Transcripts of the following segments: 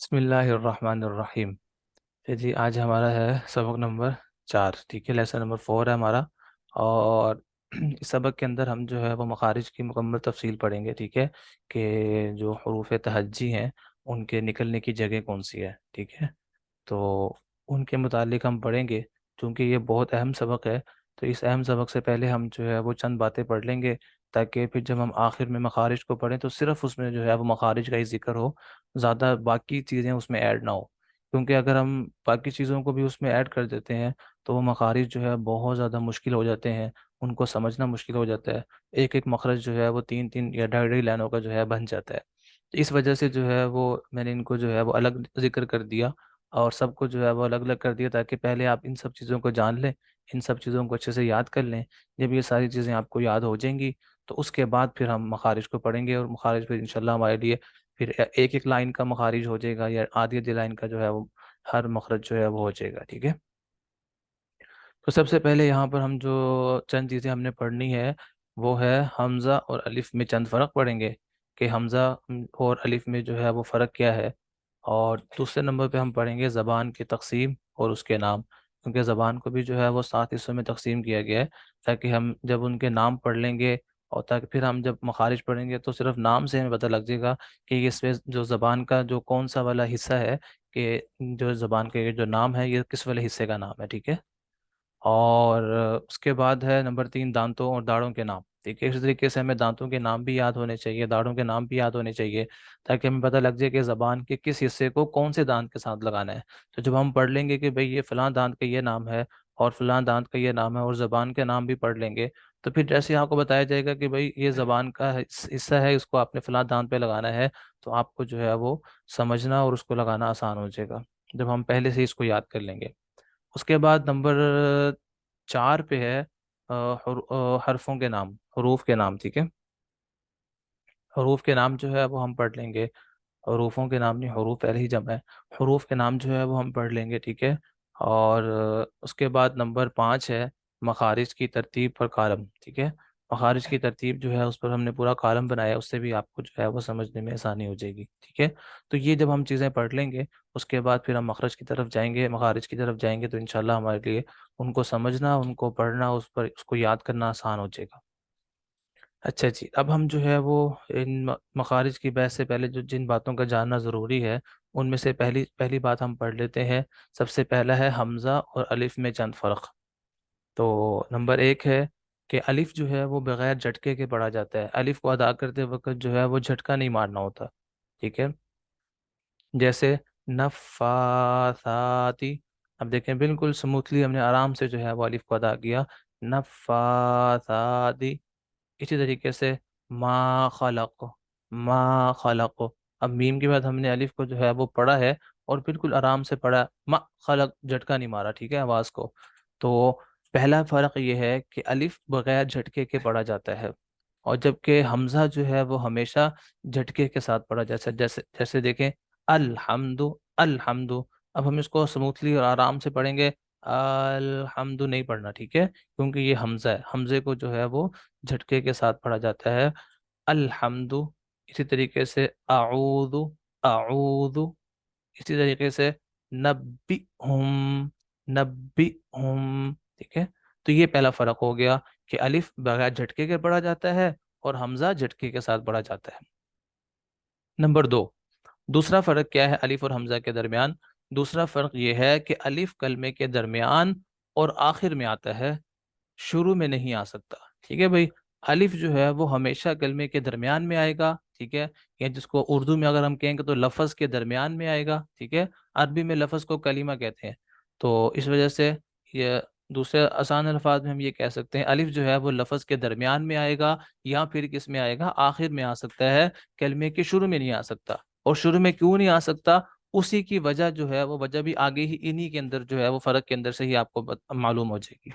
بسم اللہ الرحمن الرحیم۔ جی آج ہمارا ہے سبق نمبر 4، ٹھیک ہے، لیسن نمبر 4 ہے ہمارا۔ اور اس سبق کے اندر ہم جو ہے وہ مخارج کی مکمل تفصیل پڑھیں گے، ٹھیک ہے، کہ جو حروف تہجی ہیں ان کے نکلنے کی جگہ کون سی ہے، ٹھیک ہے۔ تو ان کے متعلق ہم پڑھیں گے، چونکہ یہ بہت اہم سبق ہے۔ تو اس اہم سبق سے پہلے ہم جو ہے وہ چند باتیں پڑھ لیں گے، تاکہ پھر جب ہم آخر میں مخارج کو پڑھیں تو صرف اس میں جو ہے وہ مخارج کا ہی ذکر ہو، زیادہ باقی چیزیں اس میں ایڈ نہ ہو۔ کیونکہ اگر ہم باقی چیزوں کو بھی اس میں ایڈ کر دیتے ہیں تو وہ مخارج جو ہے بہت زیادہ مشکل ہو جاتے ہیں، ان کو سمجھنا مشکل ہو جاتا ہے۔ ایک ایک مخرج جو ہے وہ 3 3 یا 2.5 لائنوں کا جو ہے بن جاتا ہے۔ تو اس وجہ سے جو ہے وہ میں نے ان کو جو ہے وہ الگ ذکر کر دیا، اور سب کو جو ہے وہ الگ الگ کر دیا، تاکہ پہلے آپ ان سب چیزوں کو جان لیں، ان سب چیزوں کو اچھے سے یاد کر لیں۔ جب یہ ساری چیزیں آپ کو یاد ہو جائیں گی تو اس کے بعد پھر ہم مخارج کو پڑھیں گے، اور مخارج پھر انشاءاللہ ہمارے لیے پھر ایک ایک لائن کا مخارج ہو جائے گا، یا آدھی آدھی لائن کا جو ہے وہ ہر مخرج جو ہے وہ ہو جائے گا، ٹھیک ہے۔ تو سب سے پہلے یہاں پر ہم جو چند چیزیں ہم نے پڑھنی ہے وہ ہے حمزہ اور الف میں چند فرق پڑھیں گے، کہ حمزہ اور الف میں جو ہے وہ فرق کیا ہے۔ اور دوسرے نمبر پہ ہم پڑھیں گے زبان کی تقسیم اور اس کے نام، کیونکہ زبان کو بھی جو ہے وہ 7 حصوں میں تقسیم کیا گیا ہے، تاکہ ہم جب ان کے نام پڑھ لیں گے اور تاکہ پھر ہم جب مخارج پڑھیں گے تو صرف نام سے ہمیں پتہ لگ جائے گا کہ اس میں جو زبان کا جو کون سا والا حصہ ہے، کہ جو زبان کے جو نام ہے یہ کس والے حصے کا نام ہے، ٹھیک ہے۔ اور اس کے بعد ہے نمبر 3 دانتوں اور داڑھوں کے نام، ٹھیک ہے۔ اسی طریقے سے ہمیں دانتوں کے نام بھی یاد ہونے چاہیے، داڑھوں کے نام بھی یاد ہونے چاہیے، تاکہ ہمیں پتہ لگ جائے کہ زبان کے کس حصے کو کون سے دانت کے ساتھ لگانا ہے۔ تو جب ہم پڑھ لیں گے کہ بھئی یہ فلاں دانت کا یہ نام ہے اور فلاں دانت کا یہ نام ہے، اور زبان کے نام بھی پڑھ لیں گے، تو پھر جیسے آپ کو بتایا جائے گا کہ بھئی یہ زبان کا حصہ ہے، اس کو آپ نے فلاں دانت پہ لگانا ہے، تو آپ کو جو ہے وہ سمجھنا اور اس کو لگانا آسان ہو جائے گا، جب ہم پہلے سے اس کو یاد کر لیں گے۔ اس کے بعد نمبر 4 پہ ہے حرفوں کے نام، حروف کے نام، ٹھیک ہے۔ حروف کے نام جو ہے وہ ہم پڑھ لیں گے، حروفوں کے نام نہیں، حروف پہلے ہی جمع ہے، حروف کے نام جو ہے وہ ہم پڑھ لیں گے، ٹھیک ہے۔ اور اس کے بعد نمبر 5 ہے مخارج کی ترتیب پر کالم، ٹھیک ہے۔ مخارج کی ترتیب جو ہے اس پر ہم نے پورا کالم بنایا ہے، اس سے بھی آپ کو جو ہے وہ سمجھنے میں آسانی ہو جائے گی، ٹھیک ہے۔ تو یہ جب ہم چیزیں پڑھ لیں گے اس کے بعد پھر ہم مخرج کی طرف جائیں گے، مخارج کی طرف جائیں گے، تو انشاءاللہ ہمارے لیے ان کو سمجھنا، ان کو پڑھنا، اس کو یاد کرنا آسان ہو جائے گا۔ اچھا جی، اب ہم جو ہے وہ ان مخارج کی بحث سے پہلے جو جن باتوں کا جاننا ضروری ہے ان میں سے پہلی پہلی بات ہم پڑھ لیتے ہیں۔ سب سے پہلا ہے حمزہ اور الف میں چند فرق۔ تو نمبر 1 ہے کہ الف جو ہے وہ بغیر جھٹکے کے پڑھا جاتا ہے، الف کو ادا کرتے وقت جو ہے وہ جھٹکا نہیں مارنا ہوتا، ٹھیک ہے۔ جیسے نفاثاتی، اب دیکھیں بالکل سموتھلی ہم نے آرام سے جو ہے وہ الف کو ادا کیا، نفاثاتی۔ اسی طریقے سے ما خلق، ما خلق، اب میم کے بعد ہم نے الف کو جو ہے وہ پڑھا ہے اور بالکل آرام سے پڑھا، ما خلق، جھٹکا نہیں مارا، ٹھیک ہے، آواز کو۔ تو پہلا فرق یہ ہے کہ الف بغیر جھٹکے کے پڑھا جاتا ہے، اور جبکہ حمزہ جو ہے وہ ہمیشہ جھٹکے کے ساتھ پڑھا جیسے جیسے جیسے دیکھیں الحمد، الحمد، اب ہم اس کو سموتھلی اور آرام سے پڑھیں گے، الحمد نہیں پڑھنا، ٹھیک ہے، کیونکہ یہ حمزہ ہے، حمزے کو جو ہے وہ جھٹکے کے ساتھ پڑھا جاتا ہے، الحمد۔ اسی طریقے سے اعوذ، اعوذ، اسی طریقے سے نبئہم، نبئہم، ٹھیک ہے۔ تو یہ پہلا فرق ہو گیا کہ الف بغیر جھٹکے کے پڑھا جاتا ہے اور حمزہ جھٹکے کے ساتھ پڑھا جاتا ہے۔ نمبر 2، دوسرا فرق کیا ہے الف اور حمزہ کے درمیان؟ دوسرا فرق یہ ہے کہ الف کلمے کے درمیان اور آخر میں آتا ہے، شروع میں نہیں آ سکتا، ٹھیک ہے بھائی۔ الف جو ہے وہ ہمیشہ کلمے کے درمیان میں آئے گا، ٹھیک ہے، یا جس کو اردو میں اگر ہم کہیں گے تو لفظ کے درمیان میں آئے گا، ٹھیک ہے۔ عربی میں لفظ کو کلمہ کہتے ہیں، تو اس وجہ سے یہ دوسرے آسان الفاظ میں ہم یہ کہہ سکتے ہیں الف جو ہے وہ لفظ کے درمیان میں آئے گا، یا پھر کس میں آئے گا، آخر میں آ سکتا ہے، کلمے کے شروع میں نہیں آ سکتا۔ اور شروع میں کیوں نہیں آ سکتا؟ اسی کی وجہ جو ہے وہ وجہ بھی آگے ہی انہی کے اندر جو ہے وہ فرق کے اندر سے ہی آپ کو معلوم ہو جائے گی،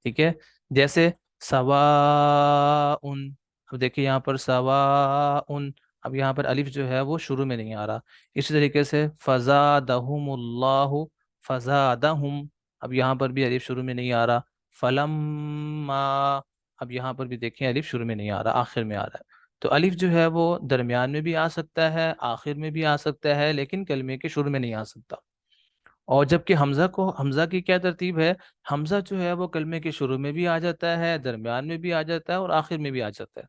ٹھیک ہے۔ جیسے سواءن، اب دیکھیے یہاں پر سواءن، اب یہاں پر الف جو ہے وہ شروع میں نہیں آ رہا۔ اسی طریقے سے فزادہم اللہ، فزادہم، اب یہاں پر بھی الف شروع میں نہیں آ رہا۔ فلما، اب یہاں پر بھی دیکھیں الف شروع میں نہیں آ رہا، آخر میں آ رہا ہے۔ تو الف جو ہے وہ درمیان میں بھی آ سکتا ہے، آخر میں بھی آ سکتا ہے، لیکن کلمے کے شروع میں نہیں آ سکتا۔ اور جبکہ حمزہ کی کیا ترتیب ہے؟ حمزہ جو ہے وہ کلمے کے شروع میں بھی آ جاتا ہے، درمیان میں بھی آ جاتا ہے، اور آخر میں بھی آ جاتا ہے۔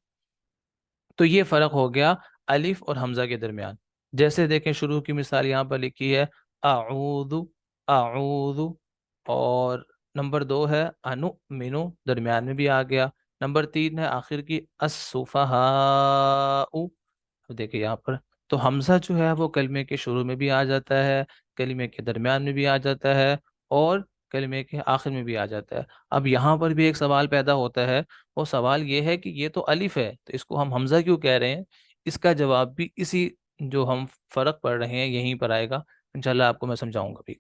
تو یہ فرق ہو گیا الف اور حمزہ کے درمیان۔ جیسے دیکھیں شروع کی مثال یہاں پر لکھی ہے اعوذ، اعوذ، اور نمبر 2 ہے انؤمن، درمیان میں بھی آ گیا۔ نمبر 3 ہے آخر کی السفہاء، دیکھیں یہاں پر تو حمزہ جو ہے وہ کلمے کے شروع میں بھی آ جاتا ہے، کلمے کے درمیان میں بھی آ جاتا ہے، اور کلمے کے آخر میں بھی آ جاتا ہے۔ اب یہاں پر بھی ایک سوال پیدا ہوتا ہے، وہ سوال یہ ہے کہ یہ تو الف ہے تو اس کو ہم حمزہ کیوں کہہ رہے ہیں؟ اس کا جواب بھی اسی جو ہم فرق پڑھ رہے ہیں یہیں پر آئے گا، انشاءاللہ آپ کو میں سمجھاؤں گا بھی۔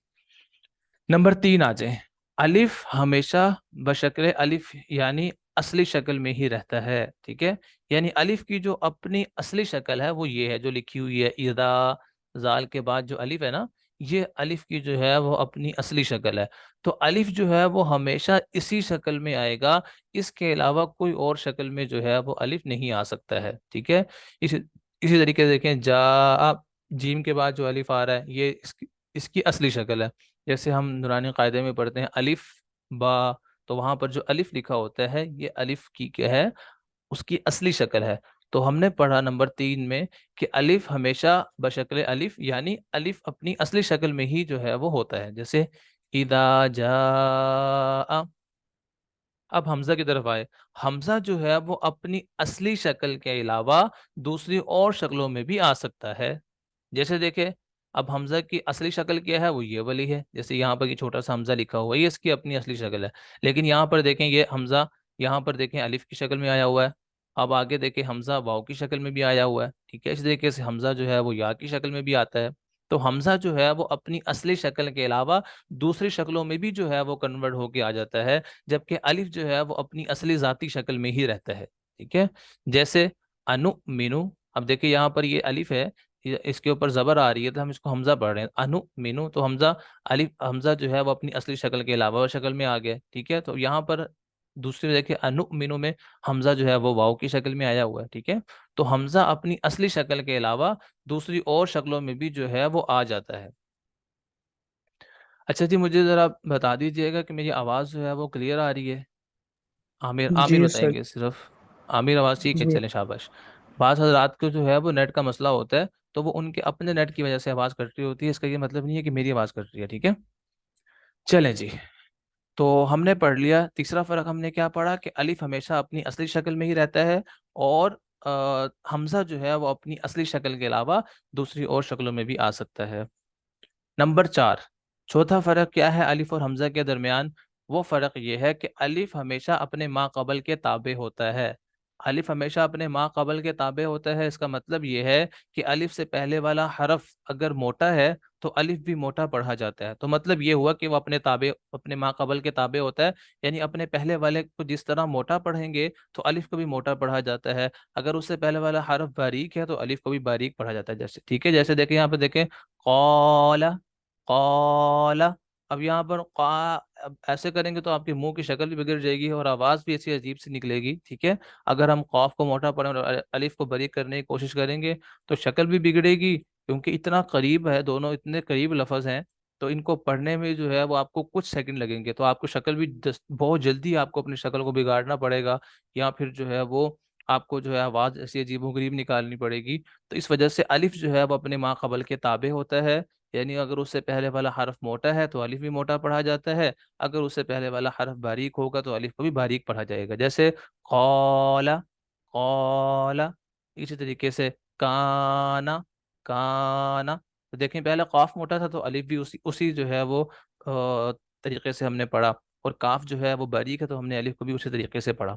نمبر 3 آ جائیں۔ الف ہمیشہ بشکل الف یعنی اصلی شکل میں ہی رہتا ہے، ٹھیک ہے؟ یعنی الف کی جو اپنی اصلی شکل ہے وہ یہ ہے جو لکھی ہوئی ہے، اذا، زال کے بعد جو الف ہے نا، یہ الف کی جو ہے وہ اپنی اصلی شکل ہے۔ تو الف جو ہے وہ ہمیشہ اسی شکل میں آئے گا، اس کے علاوہ کوئی اور شکل میں جو ہے وہ الف نہیں آ سکتا ہے، ٹھیک ہے؟ اسی طریقے سے دیکھیں جا، جیم کے بعد جو الف آ رہا ہے یہ اس کی اصلی شکل ہے۔ جیسے ہم نورانی قاعدے میں پڑھتے ہیں الف با، تو وہاں پر جو الف لکھا ہوتا ہے یہ الف کی کیا ہے؟ اس کی اصلی شکل ہے۔ تو ہم نے پڑھا نمبر 3 میں کہ الف ہمیشہ بشکل الف یعنی الف اپنی اصلی شکل میں ہی جو ہے وہ ہوتا ہے، جیسے اذا جاء۔ اب حمزہ کی طرف آئے، حمزہ جو ہے وہ اپنی اصلی شکل کے علاوہ دوسری اور شکلوں میں بھی آ سکتا ہے۔ جیسے دیکھیں اب حمزہ کی اصلی شکل کیا ہے؟ وہ یہ والی ہے، جیسے یہاں پر یہ چھوٹا سا حمزہ لکھا ہوا ہے، یہ اس کی اپنی اصلی شکل ہے۔ لیکن یہاں پر دیکھیں یہ حمزہ یہاں پر دیکھیں الف کی شکل میں آیا ہوا ہے۔ اب آگے دیکھیں حمزہ واو کی شکل میں بھی آیا ہوا ہے، ٹھیک ہے؟ اس طریقے سے حمزہ جو ہے وہ یا کی شکل میں بھی آتا ہے۔ تو حمزہ جو ہے وہ اپنی اصلی شکل کے علاوہ دوسری شکلوں میں بھی جو ہے وہ کنورٹ ہو کے آ جاتا ہے، جبکہ الف جو ہے وہ اپنی اصلی ذاتی شکل میں ہی رہتا ہے، ٹھیک ہے؟ جیسے انؤمنو، اب دیکھیں یہاں پر یہ الف ہے، اس کے اوپر زبر آ رہی ہے تو ہم اس کو حمزہ پڑھ رہے ہیں انؤمنو، تو حمزہ جو ہے وہ اپنی اصلی شکل کے علاوہ شکل میں آ گیا، ٹھیک ہے؟ تو یہاں پر دوسری دیکھیں انؤمنو میں حمزہ جو ہے وہ واو کی شکل میں آیا ہوا ہے، ٹھیک ہے؟ تو حمزہ اپنی اصلی شکل کے علاوہ دوسری اور شکلوں میں بھی جو ہے وہ آ جاتا ہے۔ اچھا جی، مجھے ذرا بتا دیجئے گا کہ میری آواز جو ہے وہ کلیئر آ رہی ہے؟ عامر عامر جی بتائیں سر. گے صرف، عامر آواز ٹھیک ہے، جی چلیں شاباش۔ بعض حضرات کو جو ہے وہ نیٹ کا مسئلہ ہوتا ہے تو وہ ان کے اپنے نیٹ کی وجہ سے آواز کٹ رہی ہوتی ہے، اس کا یہ مطلب نہیں ہے کہ میری آواز کٹ رہی ہے، ٹھیک ہے؟ چلیں جی، تو ہم نے پڑھ لیا تیسرا فرق، ہم نے کیا پڑھا کہ الف ہمیشہ اپنی اصلی شکل میں ہی رہتا ہے، اور حمزہ جو ہے وہ اپنی اصلی شکل کے علاوہ دوسری اور شکلوں میں بھی آ سکتا ہے۔ نمبر 4، چوتھا فرق کیا ہے الف اور حمزہ کے درمیان؟ وہ فرق یہ ہے کہ الف ہمیشہ اپنے ما قبل کے تابع ہوتا ہے۔ الف ہمیشہ اپنے ما قبل کے تابع ہوتا ہے، اس کا مطلب یہ ہے کہ الف سے پہلے والا حرف اگر موٹا ہے تو الف بھی موٹا پڑھا جاتا ہے۔ تو مطلب یہ ہوا کہ وہ اپنے ما قبل کے تابع ہوتا ہے، یعنی اپنے پہلے والے کو جس طرح موٹا پڑھیں گے تو الف کو بھی موٹا پڑھا جاتا ہے۔ اگر اس سے پہلے والا حرف باریک ہے تو الف کو بھی باریک پڑھا جاتا ہے، جیسے ٹھیک ہے؟ جیسے دیکھیں یہاں پہ دیکھیں قال، قال، اب یہاں پر اب ایسے کریں گے تو آپ کے منہ کی شکل بھی بگڑ جائے گی اور آواز بھی ایسی عجیب سی نکلے گی، ٹھیک ہے؟ اگر ہم قاف کو موٹا پڑھیں اور الف کو باریک کرنے کی کوشش کریں گے تو شکل بھی بگڑے گی، کیونکہ اتنا قریب ہے، دونوں اتنے قریب لفظ ہیں، تو ان کو پڑھنے میں جو ہے وہ آپ کو کچھ سیکنڈ لگیں گے، تو آپ کو شکل بھی بہت جلدی آپ کو اپنی شکل کو بگاڑنا پڑے گا، یا پھر جو ہے وہ آپ کو جو ہے آواز ایسی عجیب و غریب نکالنی پڑے گی۔ تو اس وجہ سے الف جو ہے وہ اپنے ما قبل کے تابع ہوتا ہے، یعنی اگر اس سے پہلے والا حرف موٹا ہے تو الف بھی موٹا پڑھا جاتا ہے، اگر اس سے پہلے والا حرف باریک ہوگا تو الف کو بھی باریک پڑھا جائے گا، جیسے قال، قال، اسی طریقے سے کانا، کانا۔ تو دیکھیں پہلے قاف موٹا تھا تو الف بھی اسی جو ہے وہ طریقے سے ہم نے پڑھا، اور کاف جو ہے وہ باریک ہے تو ہم نے الف کو بھی اسی طریقے سے پڑھا۔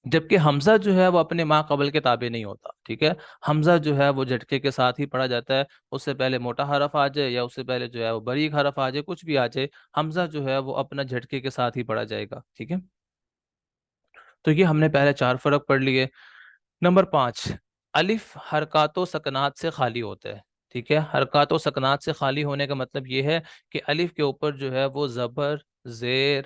جبکہ حمزہ جو ہے وہ اپنے ما قبل کے تابع نہیں ہوتا، ٹھیک ہے؟ حمزہ جو ہے وہ جھٹکے کے ساتھ ہی پڑھا جاتا ہے، اس سے پہلے موٹا حرف آ جائے یا اس سے پہلے جو ہے وہ باریک حرف آ جائے، کچھ بھی آ جائے، حمزہ جو ہے وہ اپنا جھٹکے کے ساتھ ہی پڑھا جائے گا، ٹھیک ہے؟ تو یہ ہم نے پہلے 4 فرق پڑھ لیے۔ نمبر 5، الف حرکات و سکنات سے خالی ہوتا ہے، ٹھیک ہے؟ حرکات و سکنات سے خالی ہونے کا مطلب یہ ہے کہ الف کے اوپر جو ہے وہ زبر، زیر،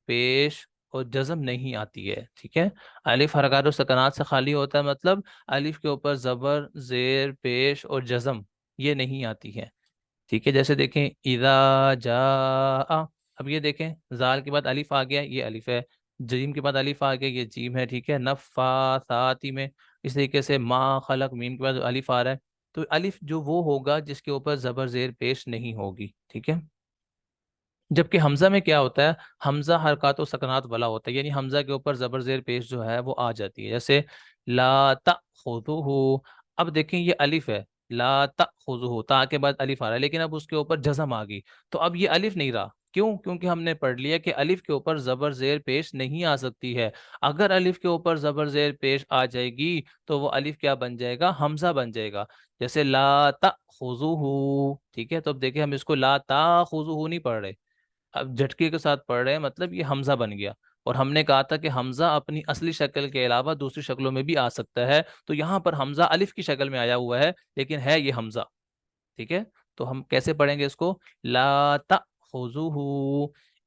پیش اور جزم نہیں آتی ہے، ٹھیک ہے. الف حرکات و سکنات سے خالی ہوتا ہے، مطلب الف کے اوپر زبر، زیر، پیش اور جزم یہ نہیں آتی ہے. ٹھیک ہے، جیسے دیکھیں اذا جاء، اب یہ دیکھیں زال کے بعد الف آ گیا، یہ الف ہے. جیم کے بعد الف آ گیا، یہ جیم ہے. ٹھیک ہے، نفاثاتی میں اس طریقے سے ما خلق، میم کے بعد الف آ رہا ہے. تو الف جو وہ ہوگا جس کے اوپر زبر زیر پیش نہیں ہوگی. ٹھیک ہے، جبکہ حمزہ میں کیا ہوتا ہے، حمزہ حرکات و سکنات والا ہوتا ہے، یعنی حمزہ کے اوپر زبر زیر پیش جو ہے وہ آ جاتی ہے. جیسے لا تأخذہ، اب دیکھیں یہ الف ہے، لا تأخذہ، تا کے بعد الف آ رہا ہے، لیکن اب اس کے اوپر جزم آ گئی. تو اب یہ الف نہیں رہا، کیوں؟ کیونکہ ہم نے پڑھ لیا کہ الف کے اوپر زبر زیر پیش نہیں آ سکتی ہے. اگر الف کے اوپر زبر زیر پیش آ جائے گی تو وہ الف کیا بن جائے گا، حمزہ بن جائے گا. جیسے لا تأخذہ، ٹھیک ہے، تو اب دیکھیں ہم اس کو لا تأخذہ نہیں پڑھ رہے، اب جھٹکے کے ساتھ پڑھ رہے ہیں، مطلب یہ حمزہ بن گیا. اور ہم نے کہا تھا کہ حمزہ اپنی اصلی شکل کے علاوہ دوسری شکلوں میں بھی آ سکتا ہے، تو یہاں پر حمزہ الف کی شکل میں آیا ہوا ہے لیکن ہے یہ حمزہ. ٹھیک ہے، تو ہم کیسے پڑھیں گے اس کو، لا تأخذہ.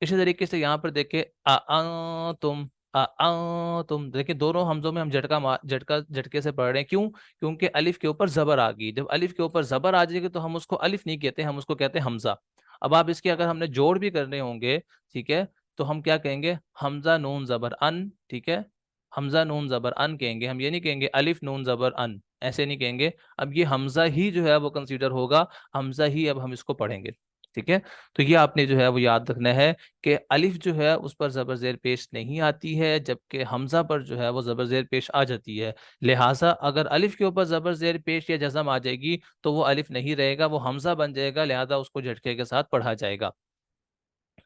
اسی طریقے سے یہاں پر دیکھیں اانتم، اانتم، دیکھیں دونوں حمزوں میں ہم جھٹکے سے پڑھ رہے ہیں. کیوں؟ کیونکہ الف کے اوپر زبر آ گئی. جب الف کے اوپر زبر آ جائے گی تو ہم اس کو الف نہیں کہتے، ہم اس کو کہتے ہیں حمزہ. اب آپ اس کے اگر ہم نے جوڑ بھی کرنے ہوں گے، ٹھیک ہے، تو ہم کیا کہیں گے، حمزہ نون زبر ان. ٹھیک ہے، حمزہ نون زبر ان کہیں گے، ہم یہ نہیں کہیں گے الف نون زبر ان، ایسے نہیں کہیں گے. اب یہ حمزہ ہی جو ہے وہ کنسیڈر ہوگا، حمزہ ہی اب ہم اس کو پڑھیں گے. ٹھیک ہے، تو یہ آپ نے جو ہے وہ یاد رکھنا ہے کہ الف جو ہے اس پر زبر زیر پیش نہیں آتی ہے، جبکہ حمزہ پر جو ہے وہ زبر زیر پیش آ جاتی ہے. لہٰذا اگر الف کے اوپر زبر زیر پیش یا جزم آ جائے گی تو وہ الف نہیں رہے گا، وہ حمزہ بن جائے گا، لہذا اس کو جھٹکے کے ساتھ پڑھا جائے گا.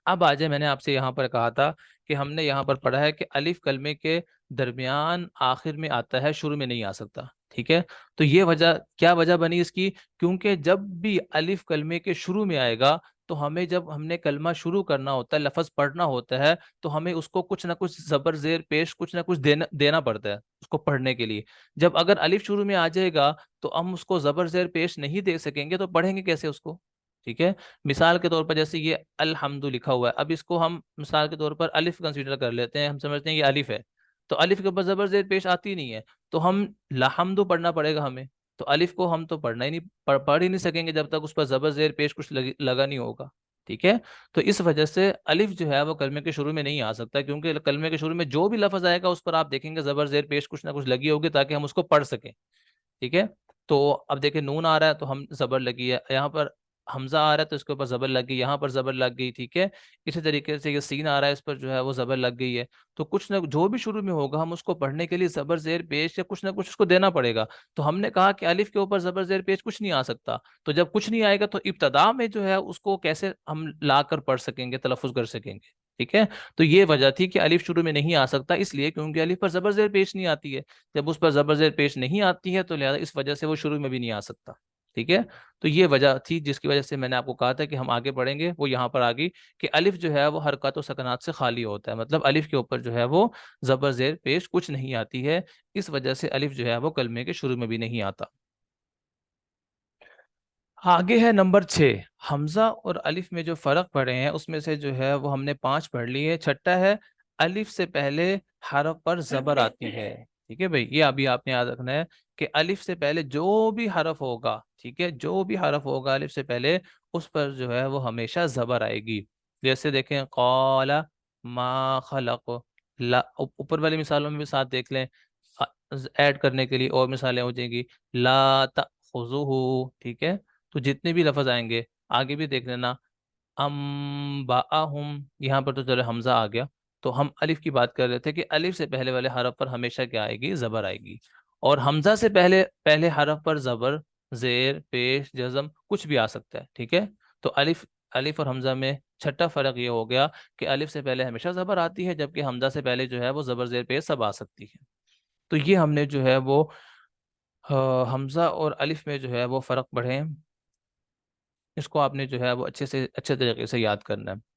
اب آ جائے، میں نے آپ سے یہاں پر کہا تھا کہ ہم نے یہاں پر پڑھا ہے کہ الف کلمے کے درمیان آخر میں آتا ہے، شروع میں نہیں آ سکتا. ٹھیک ہے، تو یہ وجہ کیا وجہ بنی اس کی، کیونکہ جب بھی الف کلمے کے شروع میں آئے گا تو ہمیں جب ہم نے کلمہ شروع کرنا ہوتا ہے، لفظ پڑھنا ہوتا ہے، تو ہمیں اس کو کچھ نہ کچھ زبر زیر پیش، کچھ نہ کچھ دینا پڑتا ہے اس کو پڑھنے کے لیے. جب اگر الف شروع میں آ جائے گا تو ہم اس کو زبر زیر پیش نہیں دے سکیں گے، تو پڑھیں گے کیسے اس کو. ٹھیک ہے، مثال کے طور پر جیسے یہ الحمد لکھا ہوا ہے، اب اس کو ہم مثال کے طور پر الف کنسیڈر کر لیتے ہیں، ہم سمجھتے ہیں یہ الف ہے، تو الف کے اوپر زبر زیر پیش آتی نہیں ہے، تو ہم لحمد پڑھنا پڑے گا ہمیں. تو الف کو ہم تو پڑھنا ہی نہیں، پڑھ ہی نہیں سکیں گے جب تک اس پر زبر زیر پیش کچھ لگا نہیں ہوگا. ٹھیک ہے، تو اس وجہ سے الف جو ہے وہ کلمے کے شروع میں نہیں آ سکتا، کیونکہ کلمے کے شروع میں جو بھی لفظ آئے گا اس پر آپ دیکھیں گے زبر زیر پیش کچھ نہ کچھ لگی ہوگی تاکہ ہم اس کو پڑھ سکیں. ٹھیک ہے، تو اب دیکھیں نون آ رہا ہے تو ہم زبر لگی ہے، یہاں پر حمزہ آ رہا ہے تو اس کے اوپر زبر لگ گئی، یہاں پر زبر لگ گئی. ٹھیک ہے، اسی طریقے سے یہ سین آ رہا ہے، اس پر جو ہے وہ زبر لگ گئی ہے. تو کچھ نہ جو بھی شروع میں ہوگا ہم اس کو پڑھنے کے لیے زبر زیر پیش یا کچھ نہ کچھ اس کو دینا پڑے گا. تو ہم نے کہا کہ الف کے اوپر زبر زیر پیش کچھ نہیں آ سکتا، تو جب کچھ نہیں آئے گا تو ابتدا میں جو ہے اس کو کیسے ہم لا کر پڑھ سکیں گے، تلفظ کر سکیں گے. ٹھیک ہے، تو یہ وجہ تھی کہ الف شروع میں نہیں آ سکتا، اس لیے کیونکہ الف پر زبر زیر پیش نہیں آتی ہے. جب اس پر زبر زیر پیش نہیں آتی ہے تو لہذا اس وجہ سے وہ شروع میں بھی نہیں آ سکتا. ٹھیک ہے، تو یہ وجہ تھی جس کی وجہ سے میں نے آپ کو کہا تھا کہ ہم آگے پڑھیں گے، وہ یہاں پر آ گئی کہ الف جو ہے وہ حرکات و سکنات سے خالی ہوتا ہے، مطلب الف کے اوپر جو ہے وہ زبر زیر پیش کچھ نہیں آتی ہے، اس وجہ سے الف جو ہے وہ کلمے کے شروع میں بھی نہیں آتا. آگے ہے نمبر 6، حمزہ اور الف میں جو فرق پڑے ہیں اس میں سے جو ہے وہ ہم نے 5 پڑھ لی ہے. چھٹا ہے الف سے پہلے حرف پر زبر آتی ہے. ٹھیک ہے بھائی، یہ ابھی آپ نے یاد رکھنا ہے کہ الف سے پہلے جو بھی حرف ہوگا، ٹھیک ہے، جو بھی حرف ہوگا الف سے پہلے اس پر جو ہے وہ ہمیشہ زبر آئے گی. جیسے دیکھیں قال ما خلق، اوپر والی مثالوں میں بھی ساتھ دیکھ لیں، ایڈ کرنے کے لیے اور مثالیں ہو جائیں گی. لا تأخذہ، ٹھیک ہے، تو جتنے بھی لفظ آئیں گے آگے بھی دیکھ لینا. انبأہم، یہاں پر تو چلو حمزہ آ گیا، تو ہم الف کی بات کر رہے تھے کہ الف سے پہلے والے حرف پر ہمیشہ کیا آئے گی، زبر آئے گی. اور حمزہ سے پہلے حرف پر زبر، زیر، پیش، جزم کچھ بھی آ سکتا ہے. ٹھیک ہے، تو الف اور حمزہ میں چھٹا فرق یہ ہو گیا کہ الف سے پہلے ہمیشہ زبر آتی ہے، جبکہ حمزہ سے پہلے جو ہے وہ زبر، زیر، پیش سب آ سکتی ہے. تو یہ ہم نے جو ہے وہ حمزہ اور الف میں جو ہے وہ فرق پڑھے ہیں، اس کو آپ نے جو ہے وہ اچھے طریقے سے یاد کرنا ہے.